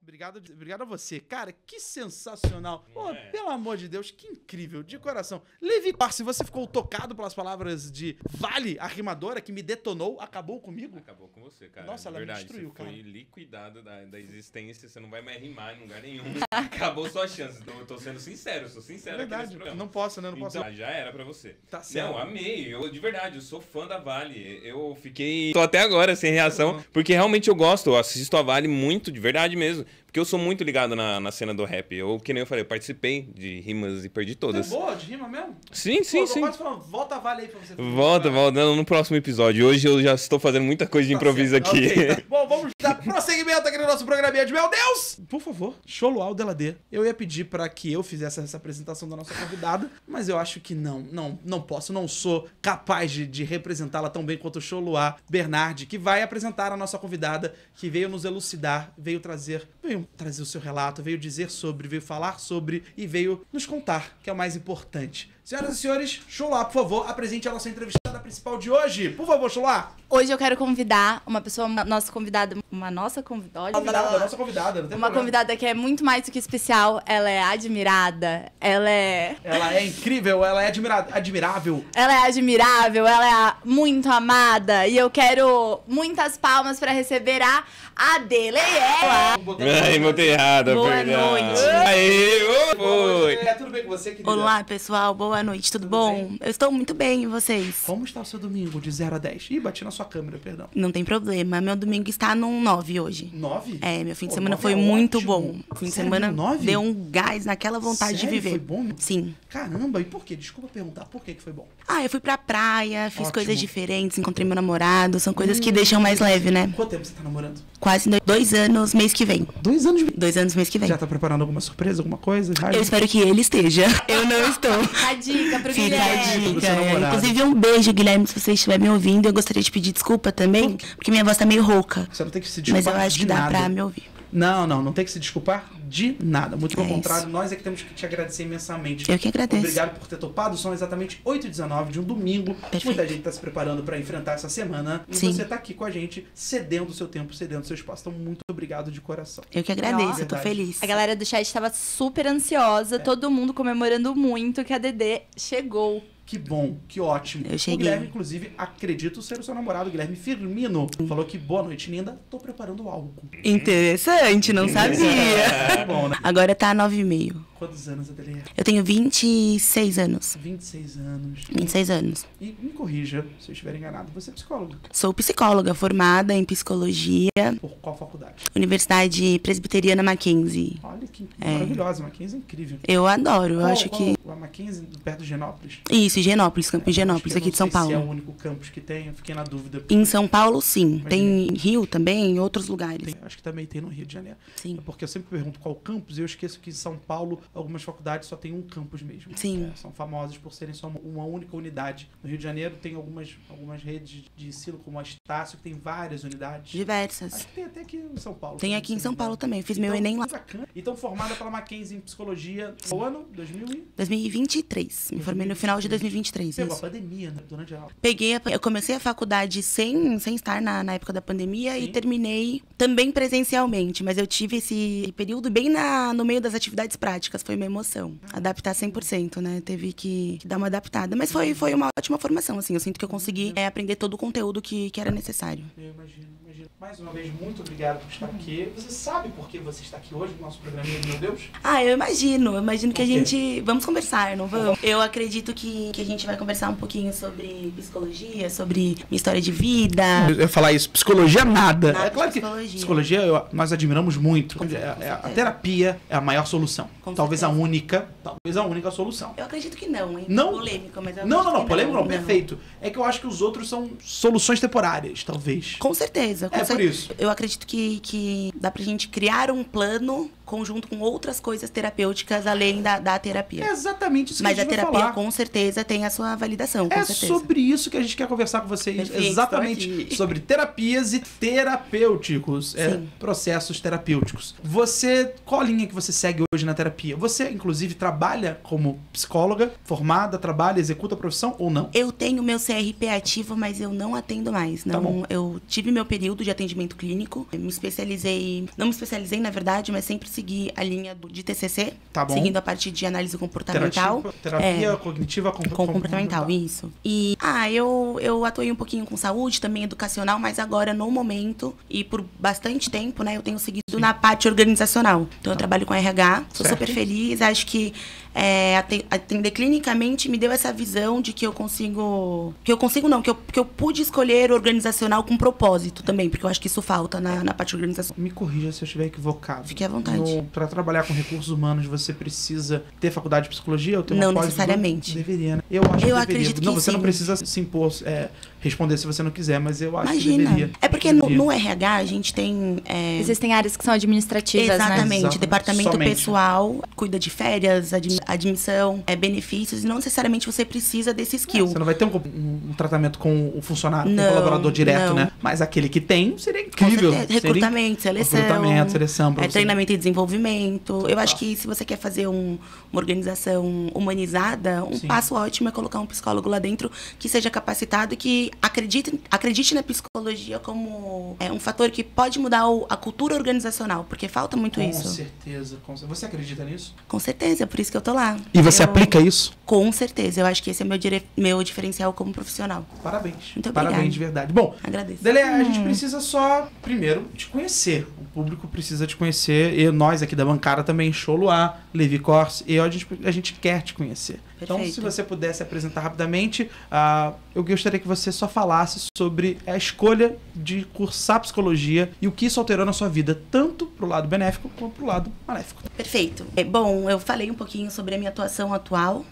Obrigado a você. Cara, que sensacional. Pô, pelo amor de Deus, que incrível, de coração. Levi, se você ficou tocado pelas palavras de Vale, a rimadora, que me detonou, acabou comigo? Acabou com você, cara. Nossa, ela verdade, me destruiu, você cara. foi liquidado da existência, você não vai mais rimar em lugar nenhum. Acabou sua chance. Então, eu tô sendo sincero, eu sou sincero aqui nesse programa. Não posso, né? Não posso. Então, já era pra você. Tá certo. Não, amei. De verdade, eu sou fã da Vale. Eu fiquei... Tô até agora sem reação, porque realmente eu gosto. Eu assisto a Vale muito, de verdade mesmo. Porque eu sou muito ligado na cena do rap. Eu, que nem eu falei, eu participei de rimas e perdi todas. Você é boa de rima mesmo? Sim. Eu quase falando, volta a Vale aí pra você. Volta no próximo episódio. Hoje eu já estou fazendo muita coisa de improviso aqui. Okay, tá. Bom, vamos dar prosseguimento aqui no nosso programinha de Meu Deus! Por favor, Xoloá Deladê. Eu ia pedir pra que eu fizesse essa apresentação da nossa convidada, mas eu acho que não posso, não sou capaz de representá-la tão bem quanto o Xoloá Bernardi, que vai apresentar a nossa convidada, que veio nos elucidar, veio trazer o seu relato, veio dizer sobre, veio falar sobre e veio nos contar, que é o mais importante. Senhoras e senhores, Xoloá, por favor, apresente a nossa entrevistada principal de hoje. Por favor, Xoloá. Hoje eu quero convidar uma pessoa, uma nossa convidada. Nossa convidada, não tem problema. Convidada que é muito mais do que especial. Ela é admirada, ela é incrível, ela é admirável. Ela é admirável, ela é muito amada. E eu quero muitas palmas pra receber a Adeleia. Ai, botei errado. Boa noite. Aê, oi. Tudo bem com você, querida? Olá, pessoal. Boa noite. Tudo bom? Bem? Eu estou muito bem, e vocês? Como está o seu domingo de 0 a 10? Ih, bati na sua câmera, perdão. Não tem problema. Meu domingo está num 9 hoje. 9? É, meu fim de semana foi muito bom. Fim de semana 9? deu um gás naquela vontade de viver. Foi bom? Sim. Caramba, e por quê? Desculpa perguntar, por que foi bom? Eu fui pra praia, fiz Ótimo. coisas diferentes, encontrei meu namorado. São coisas que deixam mais leve, né? Quanto tempo você tá namorando? Quase 2 anos, mês que vem. 2 anos? 2 anos, mês que vem. Já tá preparando alguma surpresa, alguma coisa? Eu espero que ele esteja. Eu não estou. A dica pro Fica a Guilherme. dica. Inclusive, um beijo, Guilherme, se você estiver me ouvindo. Eu gostaria de pedir desculpa também, porque minha voz tá meio rouca. Você não tem que se desculpar. Mas eu acho que dá pra me ouvir. Não tem que se desculpar de nada. Muito pelo contrário, isso. nós é que temos que te agradecer imensamente. Eu que agradeço. Obrigado por ter topado. São exatamente 8h19 de um domingo. Perfeito. Muita gente tá se preparando pra enfrentar essa semana. E Sim. você tá aqui com a gente, cedendo o seu tempo, cedendo o seu espaço. Então, muito obrigado de coração. Eu que agradeço, Nossa, eu tô feliz. A galera do chat tava super ansiosa, todo mundo comemorando muito que a Dedê chegou. Que bom, que ótimo. Eu cheguei. O Guilherme, inclusive, acredito ser o seu namorado, Guilherme Firmino. Falou que boa noite, linda. Tô preparando algo. Interessante, não sabia. Tá bom, né? Agora tá 9,5. Quantos anos, Adeleia? Eu tenho 26 anos. 26 anos. 26 anos. E me corrija se eu estiver enganado. Você é psicóloga? Sou psicóloga, formada em psicologia, Por qual faculdade? Universidade Presbiteriana Mackenzie. Olha que maravilhosa. Mackenzie é incrível. Eu adoro, eu acho que... A Mackenzie, perto de Genópolis? Isso, Higienópolis, Campo Higienópolis, aqui de São Eu não sei se é Paulo. o único campus que tem, eu fiquei na dúvida. Em São Paulo, sim. Tem em Rio também, em outros lugares. Acho que também tem no Rio de Janeiro. Sim. É porque eu sempre pergunto qual campus e eu esqueço que em São Paulo, algumas faculdades só tem um campus mesmo. Sim. São famosas por serem só uma única unidade. No Rio de Janeiro tem algumas redes de ensino, como a Estácio, que tem várias unidades. Diversas. Acho que tem até aqui em São Paulo. Tem aqui em São Paulo também. Fiz meu Enem lá. Bacana. Então, formada pela Mackenzie em Psicologia no ano 2023. Me formei no final de 2023. Pegou a Isso. pandemia, né? Durante a... Eu comecei a faculdade sem estar na época da pandemia. Sim. E terminei também presencialmente, mas eu tive esse período bem no meio das atividades práticas, foi uma emoção. Adaptar 100%, né? Teve que dar uma adaptada, mas foi uma ótima formação, assim, eu sinto que eu consegui aprender todo o conteúdo que era necessário. Eu imagino. Mais uma vez, muito obrigado por estar aqui. Você sabe por que você está aqui hoje no nosso programinha, meu Deus? Eu imagino que a gente... Vamos conversar, não vamos? Eu acredito que a gente vai conversar um pouquinho sobre psicologia, sobre minha história de vida. Eu ia falar isso, psicologia nada. Nada É claro de que psicologia. nós admiramos muito. Com certeza. A terapia é a maior solução. Com Talvez certeza. a única solução. Eu acredito que não, hein? Não? Polêmico, mas eu Não, acredito que polêmico não, perfeito. É que eu acho que os outros são soluções temporárias, talvez. Com certeza. Por isso. Eu acredito que dá pra gente criar um plano conjunto com outras coisas terapêuticas além da terapia. É exatamente isso que Mas a a gente vai terapia, falar. com certeza, tem a sua validação, com É certeza. sobre isso que a gente quer conversar com vocês. Perfeito, Exatamente estou aqui. sobre terapias e terapêuticos. Sim. Processos terapêuticos. Qual a linha que você segue hoje na terapia? Você, inclusive, trabalha como psicóloga, formada, trabalha, executa a profissão ou não? Eu tenho meu CRP ativo, mas eu não atendo mais. Tá bom. Não, eu tive meu período de atendimento clínico. Não me especializei, na verdade, mas sempre segui a linha de TCC. Tá bom. Seguindo a parte de análise comportamental. Terapia cognitiva Comportamental, isso. E, eu atuei um pouquinho com saúde, também educacional, mas agora, no momento, e por bastante tempo, né, eu tenho seguido na parte organizacional. Então, eu trabalho com RH, sou Certo. super feliz, acho que atender clinicamente me deu essa visão de que eu consigo... Que eu pude escolher organizacional com propósito também, porque eu acho que isso falta na parte organizacional. Me corrija se eu estiver equivocado. Fique à vontade. Para trabalhar com recursos humanos, você precisa ter faculdade de psicologia ou ter uma Não pós- necessariamente. Deveria, né? Eu acho que deveria. acredito que Não, você não sim. precisa se impor, responder se você não quiser, mas eu acho que Imagina. deveria. É porque no RH a gente tem... Existem áreas que são administrativas, né? Exatamente. Exatamente. Departamento Somente. pessoal cuida de férias, admissão, benefícios, e não necessariamente você precisa desse skill. Você não vai ter um tratamento com o funcionário, com o Não, colaborador direto, não. né? Mas aquele que tem seria Com incrível. certeza. Recrutamento, seleção. Recrutamento, seleção. pra você. Treinamento e desenvolvimento. Eu acho que se você quer fazer uma organização humanizada, Sim. passo ótimo é colocar um psicólogo lá dentro que seja capacitado e que acredite na psicologia como um fator que pode mudar a cultura organizacional, porque falta muito Com isso. certeza. Você acredita nisso? Com certeza, é por isso que eu tô lá. E você Eu- aplica isso? Com certeza. Eu acho que esse é meu diferencial como profissional. Parabéns. Muito obrigada. Parabéns de verdade. Bom, Agradeço. Dele, a gente precisa só, primeiro, te conhecer. O público precisa te conhecer. E nós aqui da bancada também, Choluá, Levi Corse, a gente quer te conhecer. Então, se Perfeito. você pudesse apresentar rapidamente, eu gostaria que você só falasse sobre a escolha de cursar psicologia e o que isso alterou na sua vida, tanto pro lado benéfico quanto pro lado maléfico. Perfeito. Bom, eu falei um pouquinho sobre a minha atuação atual.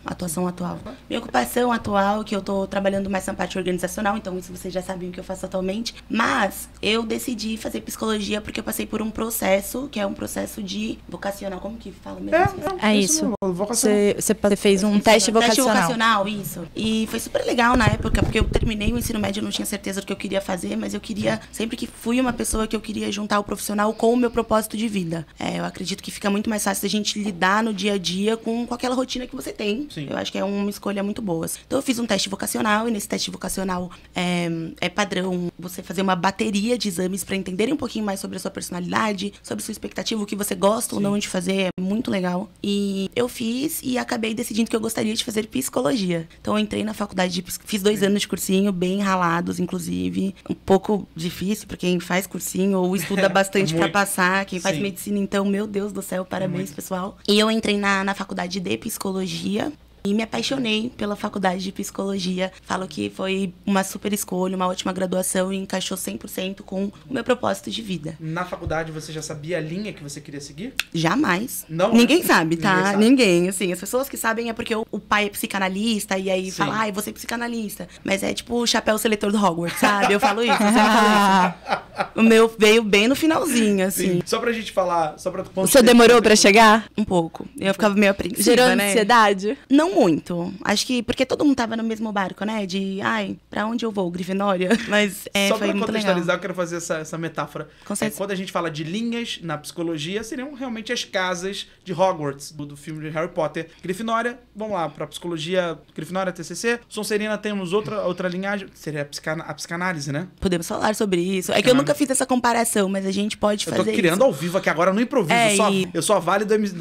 Minha ocupação atual, que eu tô trabalhando mais na parte organizacional, então isso vocês já sabem o que eu faço atualmente. Mas eu decidi fazer psicologia porque eu passei por um processo, que é um processo de vocacional. Como que fala mesmo? É isso. mesmo, vocacional. Você fez um teste vocacional. Isso. E foi super legal na época, porque eu terminei o ensino médio, eu não tinha certeza do que eu queria fazer, mas eu queria, sempre que fui uma pessoa que eu queria juntar o profissional com o meu propósito de vida. Eu acredito que fica muito mais fácil da gente lidar no dia a dia com aquela rotina que você tem. Sim. Eu acho que é uma escolha muito boa. Então eu fiz um teste vocacional, e nesse teste vocacional é padrão você fazer uma bateria de exames para entenderem um pouquinho mais sobre a sua personalidade, sobre a sua expectativa, o que você gosta ou não de fazer. É muito legal. E eu fiz e acabei decidindo que eu gostaria de fazer psicologia. Então eu entrei na faculdade fiz 2 anos de cursinho, bem ralados, inclusive. Um pouco difícil para quem faz cursinho ou estuda bastante para Muito. passar. Quem faz Sim. medicina, então, meu Deus do céu, parabéns, Muito. pessoal. E eu entrei na faculdade de psicologia. E me apaixonei pela faculdade de psicologia. Falo que foi uma super escolha, uma ótima graduação e encaixou 100% com o meu propósito de vida. Na faculdade, você já sabia a linha que você queria seguir? Jamais. Não? Ninguém sabe, tá? Ninguém sabe. Ninguém. Assim, as pessoas que sabem é porque o pai é psicanalista e aí Sim. fala, ai, você é psicanalista. Mas é tipo o chapéu seletor do Hogwarts, sabe? Eu falo isso, eu sempre falo isso. O meu veio bem no finalzinho, assim. Só pra gente falar, só pra... O senhor demorou pra chegar? Um pouco. Eu ficava meio apreensiva, Gerou né? ansiedade? Não muito. Acho que porque todo mundo tava no mesmo barco, né? De, ai, pra onde eu vou? Grifinória? Mas Só foi pra muito legal. contextualizar, eu quero fazer essa metáfora. Com certeza. Quando a gente fala de linhas na psicologia, seriam realmente as casas de Hogwarts, do filme de Harry Potter. Grifinória, vamos lá, pra psicologia, Grifinória, TCC. Sonserina, temos outra linhagem, seria a psicanálise, né? Podemos falar sobre isso. É que eu nunca fiz essa comparação, mas a gente pode Eu fazer tô criando isso. ao vivo aqui agora, no improviso. É, Eu sou a Vale do A gente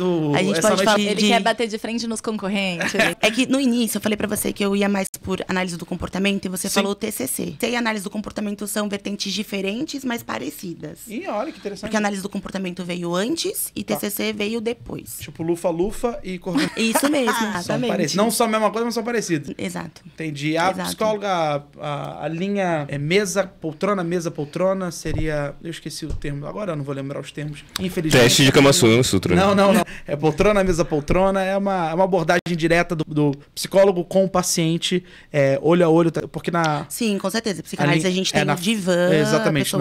essa pode noite. falar- Ele quer bater de frente nos concorrentes. É que no início eu falei pra você que eu ia mais por análise do comportamento e você Sim. falou TCC. TCC e análise do comportamento são vertentes diferentes, mas parecidas. Ih, olha que interessante. Porque a análise do comportamento veio antes e TCC veio depois. Tipo, lufa-lufa e coordenação. Isso mesmo, São exatamente. parecidos. Não são a mesma coisa, mas são parecidos. Exato. Entendi. A Exato. psicóloga, a linha é mesa, poltrona, poltrona seria... Eu esqueci o termo. Agora eu não vou lembrar os termos. Infelizmente. Teste de Kama Sutra. Não. É poltrona, mesa poltrona. É uma abordagem direta do psicólogo com o paciente, olho a olho. Porque na... Sim, com certeza. Psicanálise a gente tem o divã. Exatamente.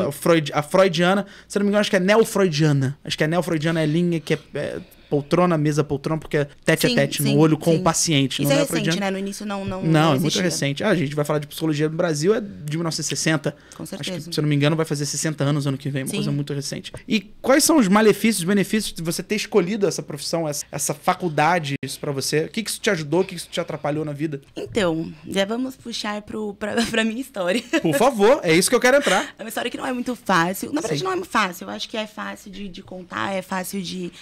A freudiana, se eu não me engano, acho que é neofreudiana. Acho que a neofreudiana é linha que é poltrona, mesa poltrona, porque é tete a tete, no olho com o paciente. Isso não é recente, né? No início não é muito recente. A gente vai falar de psicologia no Brasil, é de 1960. Com certeza. Acho que, se eu não me engano, vai fazer 60 anos ano que vem, uma coisa muito recente. E quais são os malefícios, os benefícios de você ter escolhido essa profissão, essa faculdade, isso pra você? O que isso te ajudou, o que isso te atrapalhou na vida? Então, já vamos puxar pra minha história. Por favor, é isso que eu quero entrar. É uma história que não é muito fácil. Na verdade, não é fácil. Eu acho que é fácil de contar, é fácil de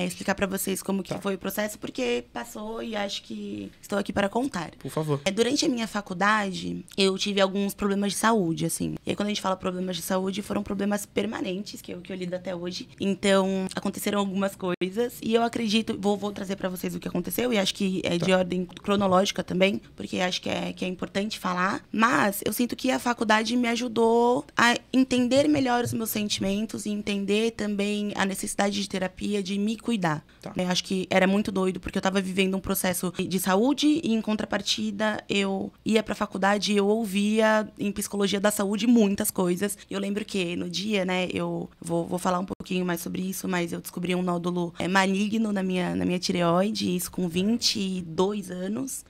explicar pra vocês como que foi o processo, porque passou e acho que estou aqui para contar. Por favor. Durante a minha faculdade, eu tive alguns problemas de saúde, assim. E aí, quando a gente fala problemas de saúde, foram problemas permanentes, que eu lido até hoje. Então, aconteceram algumas coisas e eu acredito... Vou trazer pra vocês o que aconteceu e acho que é de ordem cronológica também, porque acho que é importante falar. Mas eu sinto que a faculdade me ajudou a entender melhor os meus sentimentos e entender também a necessidade de terapia, de me cuidar. Eu acho que era muito doido, porque eu tava vivendo um processo de saúde e, em contrapartida, eu ia pra faculdade e eu ouvia em psicologia da saúde muitas coisas. Eu lembro que no dia, né, eu vou falar um pouquinho mais sobre isso, mas eu descobri um nódulo maligno na minha tireoide, isso com 22 anos.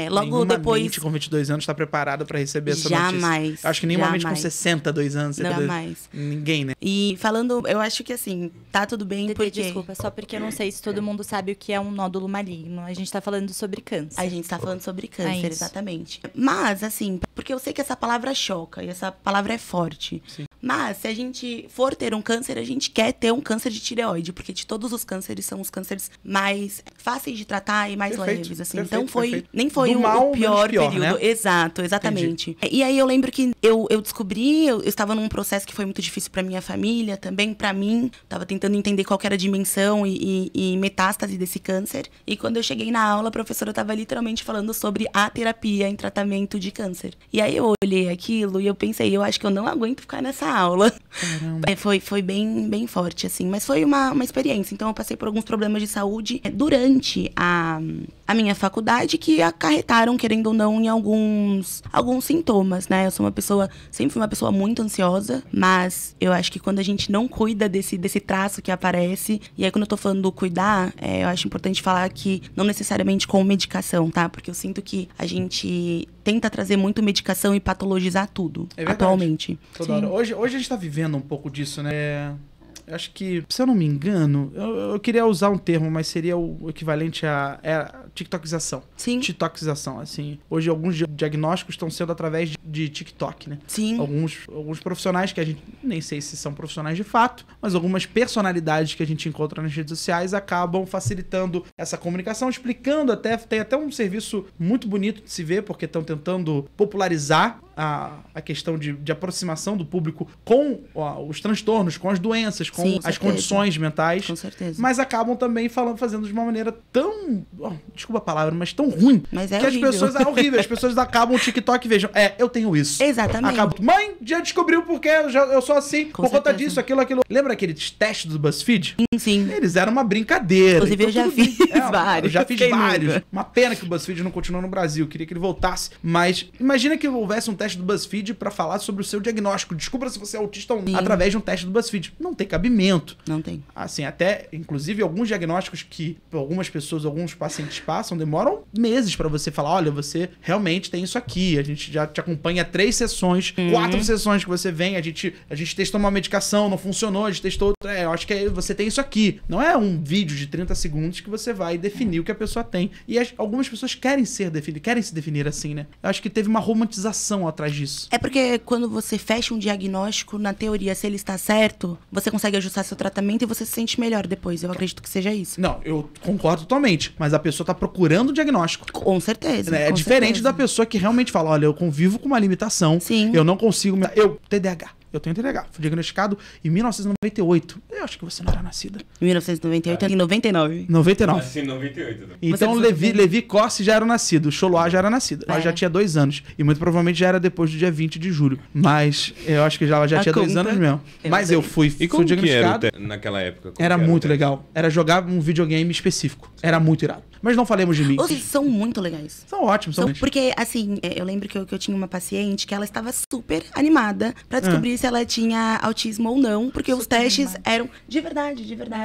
Logo depois... com 22 anos está preparado para receber essa jamais, notícia. Acho que nenhuma mente com 62 anos. Jamais. Ninguém, né? E falando, eu acho que assim, tá tudo bem porque... Desculpa, só porque eu não sei se todo mundo sabe o que é um nódulo maligno. A gente tá falando sobre câncer. A gente tá falando sobre câncer, exatamente. Mas, assim, porque eu sei que essa palavra choca e essa palavra é forte. Sim. Mas, se a gente for ter um câncer, a gente quer ter um câncer de tireoide, porque de todos os cânceres, são os cânceres mais fáceis de tratar e mais leves, assim. Então, nem foi o pior período. Né? Exato, exatamente. Entendi. E aí, eu lembro que eu descobri, eu estava num processo que foi muito difícil pra minha família, também pra mim. Tava tentando entender qual que era a dimensão e metástase desse câncer. E quando eu cheguei na aula, a professora tava literalmente falando sobre a terapia em tratamento de câncer. E aí, eu olhei aquilo e eu pensei, eu acho que eu não aguento ficar nessa aula. Foi bem forte, assim. Mas foi uma experiência. Então, eu passei por alguns problemas de saúde durante a minha faculdade que acarretaram, querendo ou não, em alguns sintomas, né? Eu sempre fui uma pessoa muito ansiosa, mas eu acho que quando a gente não cuida desse traço que aparece, e aí quando eu tô falando do cuidar, eu acho importante falar que não necessariamente com medicação, tá? Porque eu sinto que a gente tenta trazer muito medicação e patologizar tudo, atualmente. Toda hora. Hoje a gente tá vivendo um pouco disso, né? Eu acho que, se eu não me engano, eu queria usar um termo, mas seria o equivalente a tiktokização. Sim. TikTokização, assim. Hoje, alguns diagnósticos estão sendo através de TikTok, né? Sim. Alguns profissionais que a gente, nem sei se são profissionais de fato, mas algumas personalidades que a gente encontra nas redes sociais acabam facilitando essa comunicação, explicando tem até um serviço muito bonito de se ver, porque estão tentando popularizar a questão de aproximação do público com os transtornos, com as doenças, com as condições mentais. Com certeza. Mas acabam também fazendo de uma maneira tão... desculpa a palavra, mas tão ruim. Mas que horrível. As pessoas... É horrível. As pessoas acabam o TikTok e vejam, eu tenho isso. Exatamente. Mãe, já descobriu porque eu sou assim, por conta disso, aquilo. Lembra aqueles testes do BuzzFeed? Sim. Eles eram uma brincadeira. Inclusive, eu já fiz vários. Eu já fiz vários. Uma pena que o BuzzFeed não continua no Brasil. Queria que ele voltasse. Mas imagina que houvesse um teste do BuzzFeed pra falar sobre o seu diagnóstico. Descubra se você é autista ou não, através de um teste do BuzzFeed. Não tem cabimento. Não tem. Assim, até, inclusive, alguns diagnósticos que algumas pessoas, alguns pacientes passam, demoram meses pra você falar, olha, você realmente tem isso aqui. A gente já te acompanha 3 sessões, 4 sessões que você vem, a gente testou uma medicação, não funcionou, a gente testou outra. Eu acho que você tem isso aqui. Não é um vídeo de 30 segundos que você vai definir o que a pessoa tem. E algumas pessoas querem se definir assim, né? Eu acho que teve uma romantização atrás disso. É porque quando você fecha um diagnóstico, na teoria, se ele está certo, você consegue ajustar seu tratamento e você se sente melhor depois. Eu acredito que seja isso. Não, eu concordo totalmente. Mas a pessoa tá procurando o diagnóstico. Com certeza. Né? É diferente da pessoa que realmente fala, olha, eu convivo com uma limitação. Sim. Eu não consigo... TDAH. Eu tenho TDAH. Fui diagnosticado em 1998. Eu acho que você não era nascida. Em 1998, em 99. 99. Nasci em 98. Então Levi Corsi já era nascido, o Choloá já era nascido. Ela já tinha 2 anos. E muito provavelmente já era depois do dia 20 de julho. Mas eu acho que ela já tinha 2 anos mesmo. Mas eu fui E como que diagnosticado. era naquela época? Como Era que muito o legal. Era jogar um videogame específico. Era muito irado. Mas não falemos de mim. Os são muito legais. São ótimos, são. Porque, assim, eu lembro que eu tinha uma paciente que ela estava super animada pra descobrir se ela tinha autismo ou não, porque os testes eram de verdade,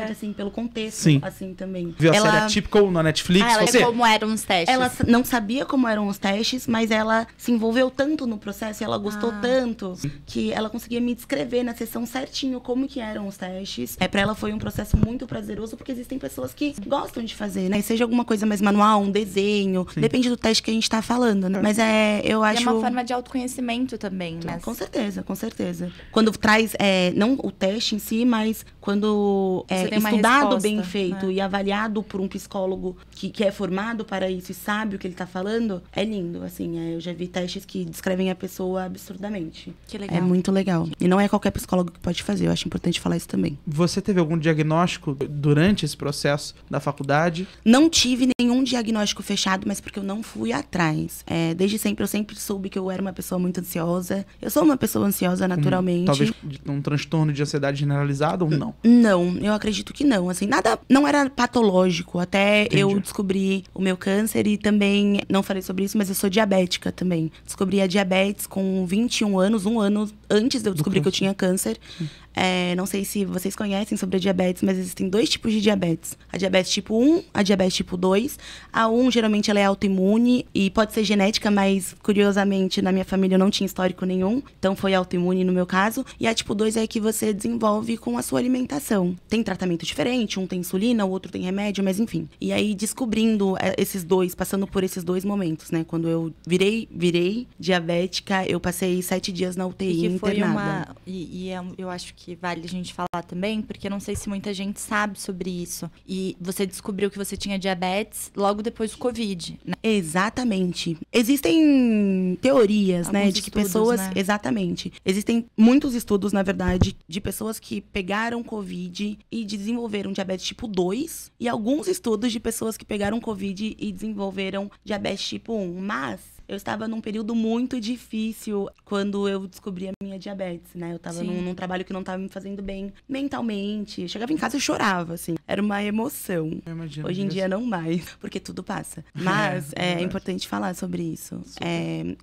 assim, pelo contexto, Sim. assim, também. Viu a série Atypical na Netflix? Ela Você? como eram os testes. Ela não sabia como eram os testes, mas ela se envolveu tanto no processo e ela gostou tanto que ela conseguia me descrever na sessão certinho como que eram os testes. Pra ela foi um processo muito prazeroso, porque existem pessoas que gostam de fazer, né? Seja alguma coisa mais manual, um desenho, depende do teste que a gente tá falando, né? Mas eu acho... E é uma forma de autoconhecimento também, né? Com certeza, com certeza. Quando traz, não o teste em si, mas quando é tem uma estudado, resposta, bem feito e avaliado por um psicólogo que é formado para isso e sabe o que ele tá falando, é lindo, assim. Eu já vi testes que descrevem a pessoa absurdamente. Que legal. É muito legal. E não é qualquer psicólogo que pode fazer, eu acho importante falar isso também. Você teve algum diagnóstico durante esse processo da faculdade? Não tive nenhum diagnóstico fechado, mas porque eu não fui atrás. Desde sempre, eu sempre soube que eu era uma pessoa muito ansiosa. Eu sou uma pessoa ansiosa naturalmente. Talvez um transtorno de ansiedade generalizado ou não? Não, eu acredito que não. Assim, nada, não era patológico. Até Entendi. eu descobri o meu câncer e também, não falei sobre isso, mas eu sou diabética também. Descobri a diabetes com 21 anos, um ano antes de eu descobrir que eu tinha câncer. Não sei se vocês conhecem sobre a diabetes, mas existem 2 tipos de diabetes. A diabetes tipo 1, a diabetes tipo 2. A 1, geralmente, ela é autoimune e pode ser genética, mas, curiosamente, na minha família eu não tinha histórico nenhum. Então, foi autoimune no meu caso. E a tipo 2 é a que você desenvolve com a sua alimentação. Tem tratamento diferente, um tem insulina, o outro tem remédio, mas enfim. E aí, descobrindo esses 2, passando por esses 2 momentos, né? Quando eu virei diabética, eu passei 7 dias na UTI E que foi internada. eu acho que vale a gente falar também, porque eu não sei se muita gente sabe sobre isso. E você descobriu que você tinha diabetes logo depois do Covid, né? Exatamente. Existem teorias, né, Alguns de que estudos, pessoas... né? Exatamente. Existem muitos estudos, na verdade, de pessoas que pegaram Covid e desenvolveram diabetes tipo 2, e alguns estudos de pessoas que pegaram Covid e desenvolveram diabetes tipo 1. Mas eu estava num período muito difícil quando eu descobri a minha diabetes, né? Eu estava num trabalho que não estava me fazendo bem mentalmente. Eu chegava em casa e chorava, assim. Era uma emoção. Eu imagino. Hoje em dia não mais, porque tudo passa. Mas é importante falar sobre isso.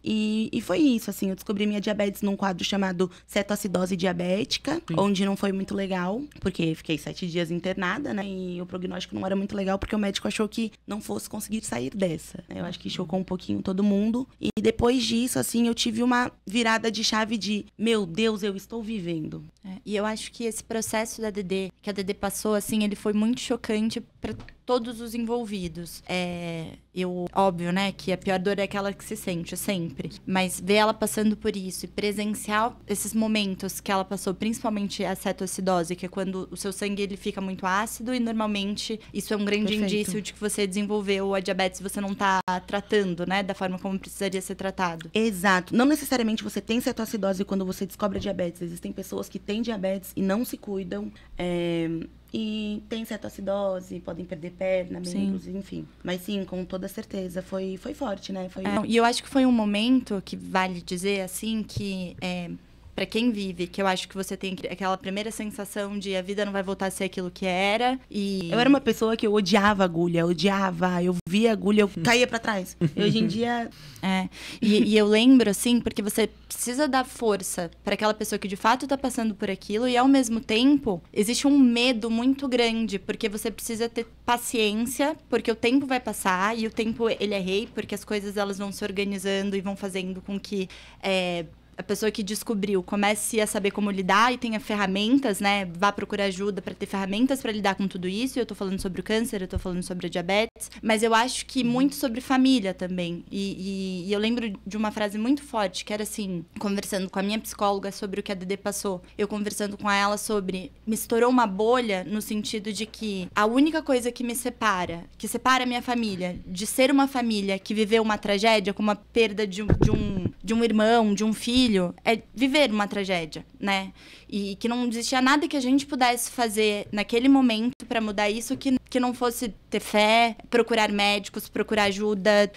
E foi isso, assim. Eu descobri minha diabetes num quadro chamado cetoacidose diabética, onde não foi muito legal, porque fiquei 7 dias internada, né? E o prognóstico não era muito legal, porque o médico achou que não fosse conseguir sair dessa. Eu acho que chocou um pouquinho todo mundo. E depois disso, assim, eu tive uma virada de chave de, meu Deus, eu estou vivendo. E eu acho que esse processo da Dedê, que a Dedê passou, assim, ele foi muito chocante para todos os envolvidos. Óbvio, né, que a pior dor é aquela que se sente sempre. Mas ver ela passando por isso e presenciar esses momentos que ela passou, principalmente a cetoacidose, que é quando o seu sangue ele fica muito ácido e normalmente isso é um grande indício de que você desenvolveu a diabetes e você não tá tratando, né, da forma como precisaria ser tratado. Exato. Não necessariamente você tem cetoacidose quando você descobre a diabetes. Existem pessoas que têm diabetes e não se cuidam. E tem cetoacidose, podem perder perna, membros, enfim. Mas sim, com toda certeza, foi forte, né? E eu acho que foi um momento que vale dizer, assim, que... Pra quem vive, que eu acho que você tem aquela primeira sensação de a vida não vai voltar a ser aquilo que era. E eu era uma pessoa que eu odiava agulha, eu via agulha, eu caía pra trás. E hoje em dia... E eu lembro, assim, porque você precisa dar força pra aquela pessoa que de fato tá passando por aquilo e, ao mesmo tempo, existe um medo muito grande, porque você precisa ter paciência, porque o tempo vai passar e o tempo, ele é rei, porque as coisas, elas vão se organizando e vão fazendo com que... a pessoa que descobriu comece a saber como lidar e tenha ferramentas, né? Vá procurar ajuda para ter ferramentas para lidar com tudo isso. Eu tô falando sobre o câncer, eu tô falando sobre a diabetes. Mas eu acho que muito sobre família também. E eu lembro de uma frase muito forte, que era assim, conversando com a minha psicóloga sobre o que a Dedê passou. Eu conversando com ela sobre... Me estourou uma bolha no sentido de que a única coisa que me separa, que separa a minha família, de ser uma família que viveu uma tragédia, como a perda de um irmão, de um filho, filho é viver uma tragédia, né? E que não existia nada que a gente pudesse fazer naquele momento para mudar isso que não fosse ter fé, procurar médicos, procurar ajuda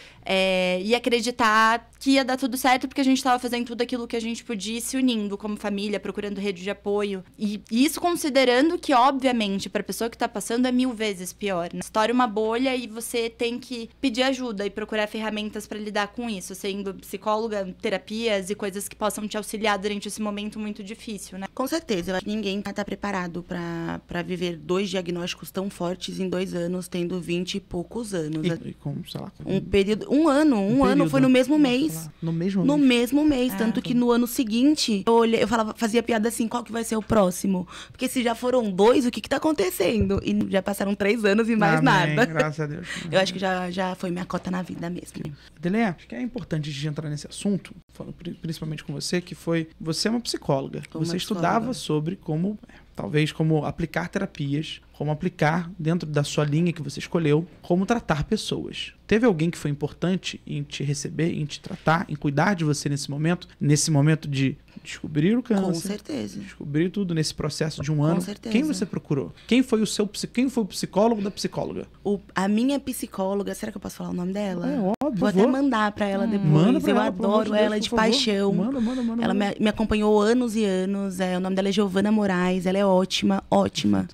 e acreditar que ia dar tudo certo porque a gente estava fazendo tudo aquilo que a gente podia, se unindo como família, procurando rede de apoio. E isso considerando que, obviamente, para a pessoa que está passando é 1000 vezes pior. Né? Estoura uma bolha e você tem que pedir ajuda e procurar ferramentas para lidar com isso, sendo psicóloga, terapias e coisas que possam te auxiliar durante esse momento muito difícil, né? Com certeza, eu acho que ninguém tá preparado para viver 2 diagnósticos tão fortes em 2 anos, tendo 20 e poucos anos. E com, sei lá... Um período... Um ano foi no mesmo mês. No mesmo No mês? mesmo mês. Tanto que no ano seguinte, eu falava, fazia piada assim, qual que vai ser o próximo? Porque se já foram 2, o que tá acontecendo? E já passaram 3 anos e mais Amém, nada. graças a Deus. Eu acho que já foi minha cota na vida mesmo. Adelê, acho que é importante a gente entrar nesse assunto, falando principalmente com você, que foi... Você é uma psicóloga. Você estudava sobre como... Talvez como aplicar terapias, como aplicar dentro da sua linha que você escolheu, como tratar pessoas. Teve alguém que foi importante em te receber, em te tratar, em cuidar de você nesse momento de descobrir o câncer? Com certeza. Descobrir tudo nesse processo de um ano. Com certeza. Quem você procurou? Quem foi o psicólogo da psicóloga? A minha psicóloga, será que eu posso falar o nome dela? É óbvio. Vou até mandar pra ela depois. Manda pra eu ela, pelo amor adoro de Deus, ela por de favor. paixão. Manda. Ela me acompanhou anos e anos. O nome dela é Giovana Moraes. Ela é ótima.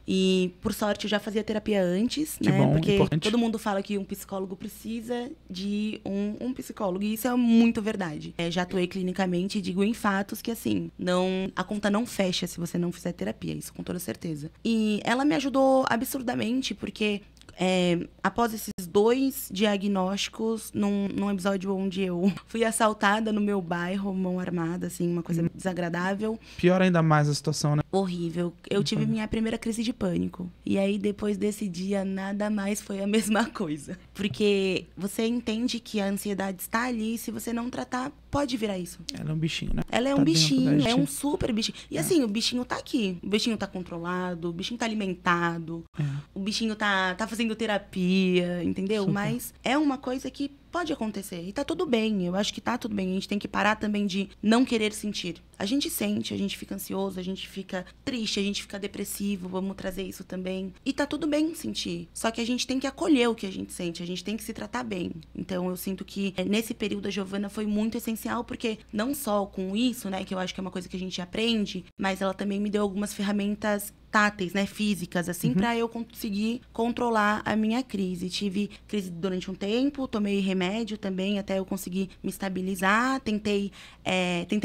E, por sorte, eu já fazia terapia antes, Que né? bom, porque importante. todo mundo fala que um psicólogo precisa de um psicólogo. E isso é muito verdade. Já atuei clinicamente e digo em fatos que, assim, a conta não fecha se você não fizer terapia. Isso com toda certeza. E ela me ajudou absurdamente, porque... após esses 2 diagnósticos, num episódio onde eu fui assaltada no meu bairro, mão armada, assim, uma coisa desagradável. Pior ainda mais a situação, né? Horrível. Eu tive minha primeira crise de pânico. E aí, depois desse dia, nada mais foi a mesma coisa. Porque você entende que a ansiedade está ali, e se você não tratar, pode virar isso. Ela é um bichinho, né? Ela é Tá um dentro da bichinho, é gente. um super bichinho. E assim, o bichinho tá aqui. O bichinho tá controlado, o bichinho tá alimentado, o bichinho tá fazendo terapia, entendeu? Super. Mas é uma coisa que pode acontecer. E tá tudo bem. Eu acho que tá tudo bem. A gente tem que parar também de não querer sentir. A gente sente, a gente fica ansioso, a gente fica triste, a gente fica depressivo. Vamos trazer isso também. E tá tudo bem sentir. Só que a gente tem que acolher o que a gente sente. A gente tem que se tratar bem. Então, eu sinto que nesse período a Giovana foi muito essencial, porque não só com isso, né, que eu acho que é uma coisa que a gente aprende, mas ela também me deu algumas ferramentas táteis, né, físicas, assim, pra eu conseguir controlar a minha crise. Tive crise durante um tempo, tomei remédio também, até eu conseguir me estabilizar. Tentei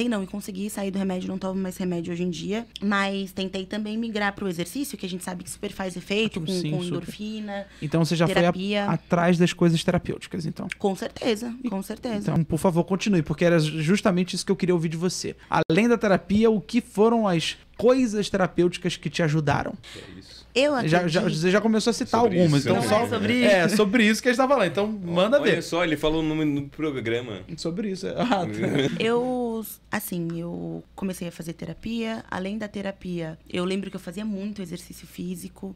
não, e consegui sair do remédio, não tomo mais remédio hoje em dia, mas tentei também migrar pro exercício, que a gente sabe que super faz efeito, com Sim, super. endorfina. Então você já terapia. foi atrás das coisas terapêuticas, então. Com certeza, com certeza. Então, por favor, continue, porque era justamente isso que eu queria ouvir de você. Além da terapia, o que foram as coisas terapêuticas que te ajudaram? Eu acredito... Você já começou a citar Sobre algumas, isso, então né? só... Não é sobre isso? sobre isso que a gente tá falando, então manda Olha ver. só, ele falou o nome no programa. Sobre isso. Eu comecei a fazer terapia. Além da terapia, eu lembro que eu fazia muito exercício físico.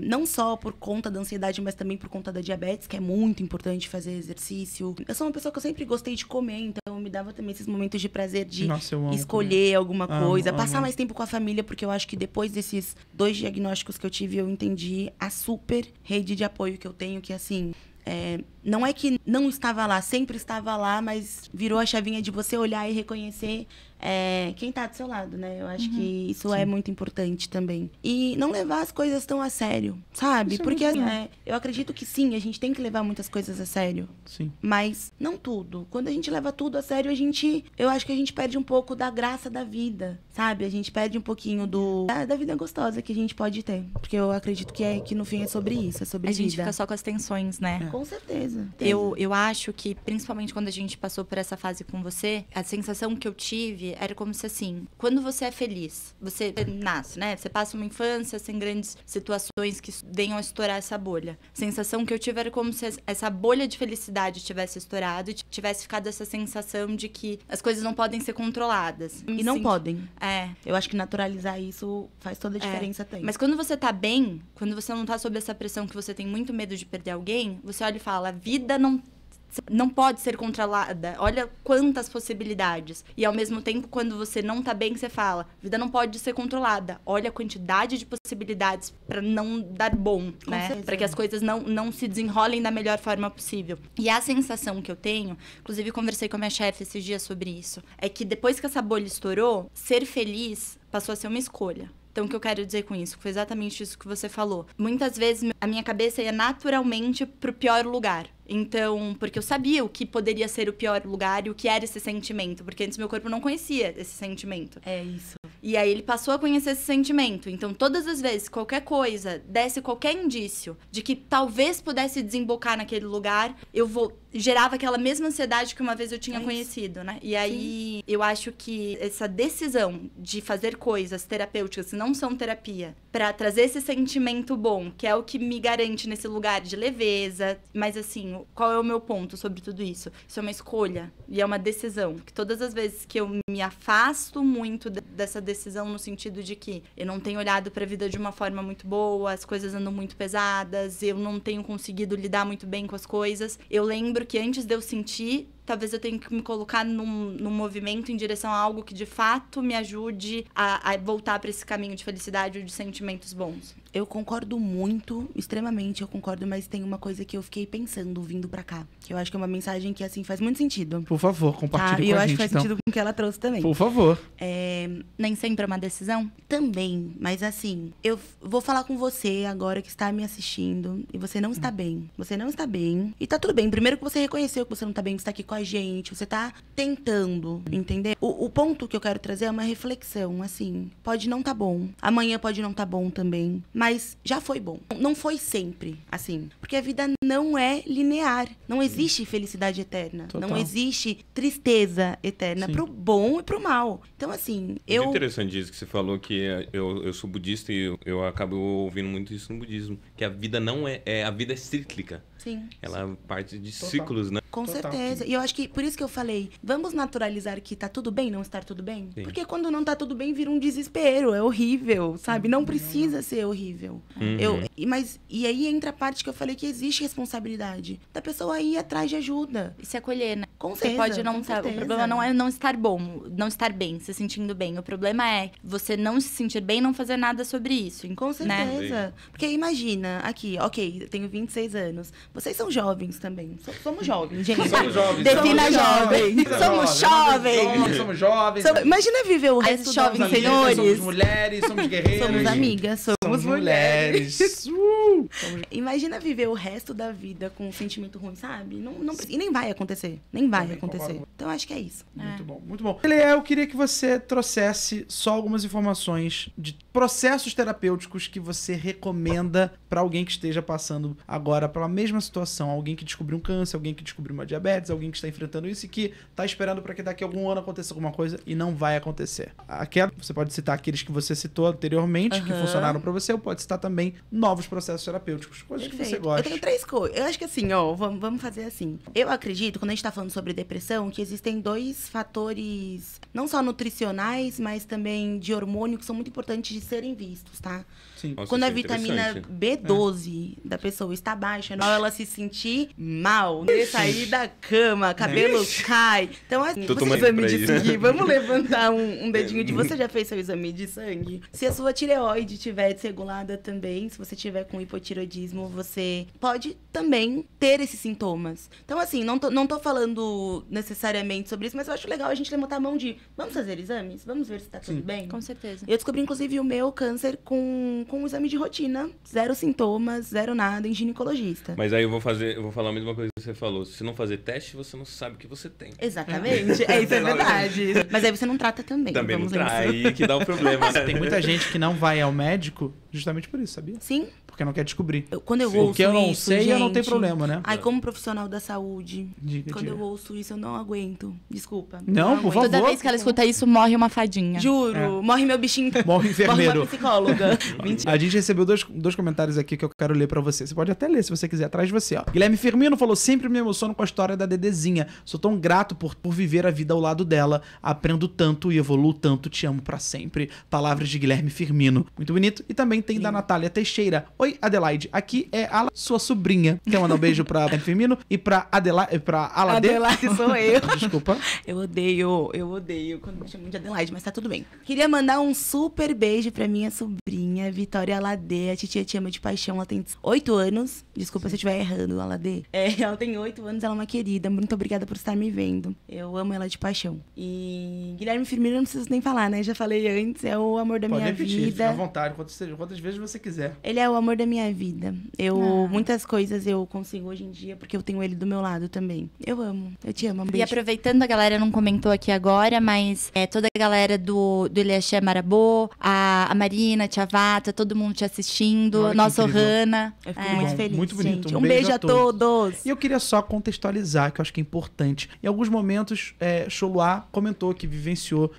Não só por conta da ansiedade, mas também por conta da diabetes, que é muito importante fazer exercício. Eu sou uma pessoa que eu sempre gostei de comer, então me dava também esses momentos de prazer de Nossa, eu amo escolher alguma coisa. Amo, Passar amo. mais tempo com a família, porque eu acho que depois desses 2 diagnósticos que eu tive, eu entendi a super rede de apoio que eu tenho, que assim... não é que não estava lá, sempre estava lá, mas virou a chavinha de você olhar e reconhecer quem tá do seu lado, né? Eu acho que isso é muito importante também. E não levar as coisas tão a sério, sabe? Isso é Porque muito eu acredito que sim, a gente tem que levar muitas coisas a sério. Sim. Mas não tudo. Quando a gente leva tudo a sério, eu acho que a gente perde um pouco da graça da vida, sabe? A gente perde um pouquinho da vida gostosa que a gente pode ter. Porque eu acredito que no fim é sobre isso, é sobre A vida. gente fica só com as tensões, né? Com certeza. Eu acho que, principalmente quando a gente passou por essa fase com você, a sensação que eu tive era como se, assim, quando você é feliz, você nasce, né? Você passa uma infância sem grandes situações que venham a estourar essa bolha. A sensação que eu tive era como se essa bolha de felicidade tivesse estourado e tivesse ficado essa sensação de que as coisas não podem ser controladas. E não podem. É. Eu acho que naturalizar isso faz toda a diferença também. Mas quando você tá bem, quando você não tá sob essa pressão que você tem muito medo de perder alguém, você olha e fala, a vida não Você não pode ser controlada. Olha quantas possibilidades. E ao mesmo tempo, quando você não tá bem, você fala, a vida não pode ser controlada. Olha a quantidade de possibilidades pra não dar bom, né? Pra que as coisas não se desenrolem da melhor forma possível. E a sensação que eu tenho, inclusive conversei com a minha chefe esses dias sobre isso, é que depois que essa bolha estourou, ser feliz passou a ser uma escolha. Então, o que eu quero dizer com isso? Foi exatamente isso que você falou. Muitas vezes, a minha cabeça ia naturalmente pro pior lugar. Então, porque eu sabia o que poderia ser o pior lugar e o que era esse sentimento. Porque antes meu corpo não conhecia esse sentimento. É isso. E aí ele passou a conhecer esse sentimento. Então, todas as vezes, qualquer coisa, desse qualquer indício de que talvez pudesse desembocar naquele lugar, gerava aquela mesma ansiedade que uma vez eu tinha conhecido, né? E aí, eu acho que essa decisão de fazer coisas terapêuticas que não são terapia, pra trazer esse sentimento bom, que é o que me garante nesse lugar de leveza. Mas assim, qual é o meu ponto sobre tudo isso? Isso é uma escolha e é uma decisão. Que todas as vezes que eu me afasto muito dessa decisão, no sentido de que eu não tenho olhado pra vida de uma forma muito boa, as coisas andam muito pesadas, eu não tenho conseguido lidar muito bem com as coisas, eu lembro que antes de eu sentir, talvez eu tenha que me colocar num movimento em direção a algo que de fato me ajude a voltar para esse caminho de felicidade ou de sentimentos bons. Eu concordo muito, extremamente eu concordo, mas tem uma coisa que eu fiquei pensando vindo pra cá, que eu acho que é uma mensagem que, assim, faz muito sentido. Por favor, compartilhe E com eu a acho gente, que faz então. sentido com o que ela trouxe também. Por favor. Nem sempre é uma decisão? Também, mas assim, eu vou falar com você agora que está me assistindo e você não está bem. Você não está bem. E tá tudo bem. Primeiro que você reconheceu que você não tá bem, que você tá aqui com a gente, você tá tentando, entender? O ponto que eu quero trazer é uma reflexão, assim. Pode não tá bom. Amanhã pode não tá bom também. Mas já foi bom. Não foi sempre, assim. Porque a vida não é linear. Não existe felicidade eterna. Total. Não existe tristeza eterna. Sim. Pro bom e pro mal. Então, assim, É interessante isso que você falou, que eu sou budista e eu acabo ouvindo muito isso no budismo. Que a vida não a vida é cíclica. Sim. Ela parte de Total. ciclos, né? Com Total. certeza. E eu acho que, por isso que eu falei, vamos naturalizar que tá tudo bem não estar tudo bem? Sim. Porque quando não tá tudo bem, vira um desespero, é horrível, sabe? Não precisa ser horrível. E aí entra a parte que eu falei que existe responsabilidade da pessoa ir atrás de ajuda. E se acolher, né? Com Você certeza, pode não com estar. O certeza. problema não é não estar bom, não estar bem, se sentindo bem. O problema é você não se sentir bem e não fazer nada sobre isso. Com né? certeza. Porque imagina, aqui, ok, eu tenho 26 anos. Vocês são jovens também. Somos jovens, gente. Somos jovens. Defina somos jovem. Somos jovens. Somos jovens. Imagina viver o Aí resto esses da jovens vida. senhores. Somos mulheres, somos guerreiros. Somos amigas, somos Somos mulheres. mulheres. Imagina viver o resto da vida com um sentimento ruim, sabe? E nem vai acontecer. Nem vai Também acontecer. concordo. Então, acho que é isso. Muito bom, muito bom. Eu queria que você trouxesse só algumas informações de processos terapêuticos que você recomenda para alguém que esteja passando agora pela mesma situação. Alguém que descobriu um câncer, alguém que descobriu uma diabetes, alguém que está enfrentando isso e que está esperando para que daqui a algum ano aconteça alguma coisa e não vai acontecer. Você pode citar aqueles que você citou anteriormente, que funcionaram para você, ou pode citar também novos processos terapêuticos, coisas que você Perfeito. gosta. Eu tenho 3 coisas. Eu acho que assim, ó, vamos fazer assim. Eu acredito, quando a gente tá falando sobre depressão, que existem 2 fatores, não só nutricionais, mas também de hormônio, que são muito importantes de serem vistos, tá? Sim. Nossa, Quando a isso é vitamina interessante. B12 da pessoa está baixa, não ela se sentir mal, sair da cama, cabelo cai. Então, assim, Tô você tomando exame pra de isso. sangue, vamos levantar um dedinho de você já fez seu exame de sangue? Se a sua tireoide estiver desregulada também, se você tiver com hipotireoidismo, você pode também ter esses sintomas. Então, assim, não tô falando necessariamente sobre isso, mas eu acho legal a gente levantar a mão de vamos fazer exames? Vamos ver se tá tudo bem? Com certeza. Eu descobri, inclusive, o meu câncer com um exame de rotina. 0 sintomas, 0 nada em ginecologista. Mas aí eu vou falar a mesma coisa que você falou. Se não fazer teste, você não sabe o que você tem. Exatamente. Isso é verdade. Mas aí você não trata também. Também não vamos traz. lembrar. Aí que dá o problema. Tem muita gente que não vai ao médico justamente por isso, sabia? Sim. Porque não quer descobrir. Quando eu Sim. ouço O que eu não isso, sei, eu não tenho gente, problema, né? Ai, como profissional da saúde, Diga, quando diga. eu ouço isso, eu não aguento. Desculpa. Não, por aguento. favor. Toda vez que ela escuta isso, morre uma fadinha. Juro. Morre meu bichinho. Morre o enfermeiro. Morre uma psicóloga. Mentira. A gente recebeu dois comentários aqui que eu quero ler pra você. Você pode até ler se você quiser, atrás de você, ó. Guilherme Firmino falou: sempre me emociono com a história da Dedezinha. Sou tão grato por viver a vida ao lado dela. Aprendo tanto e evoluo tanto. Te amo pra sempre. Palavras de Guilherme Firmino. Muito bonito. E também tem da Natália Teixeira. Oi, Oi, Adelaide. Aqui é a sua sobrinha. Quer mandar um beijo pra Firmino e pra Adelaide, pra Alade? Adelaide sou eu. Desculpa. Eu odeio quando me chamam de Adelaide, mas tá tudo bem. Queria mandar um super beijo pra minha sobrinha, Vitória Alade. A titia te ama de paixão, ela tem 8 anos. Desculpa se eu estiver errando, Alade. Ela tem 8 anos, ela é uma querida. Muito obrigada por estar me vendo. Eu amo ela de paixão. E Guilherme Firmino, não preciso nem falar, né? Já falei antes, é o amor da Pode minha repetir, vida. fica à vontade, quantas vezes você quiser. Ele é o amor da minha vida. Muitas coisas eu consigo hoje em dia, porque eu tenho ele do meu lado também. Eu amo, eu te amo. Um E beijo. aproveitando, a galera não comentou aqui agora, mas toda a galera do Eliaxé Marabô, a Marina, a Tia Vata, todo mundo te assistindo, Olha que nosso incrível. Hanna. Eu fico Bom, muito feliz, muito bonito. gente. Um beijo a todos. E eu queria só contextualizar, que eu acho que é importante. Em alguns momentos, Choluá comentou que vivenciou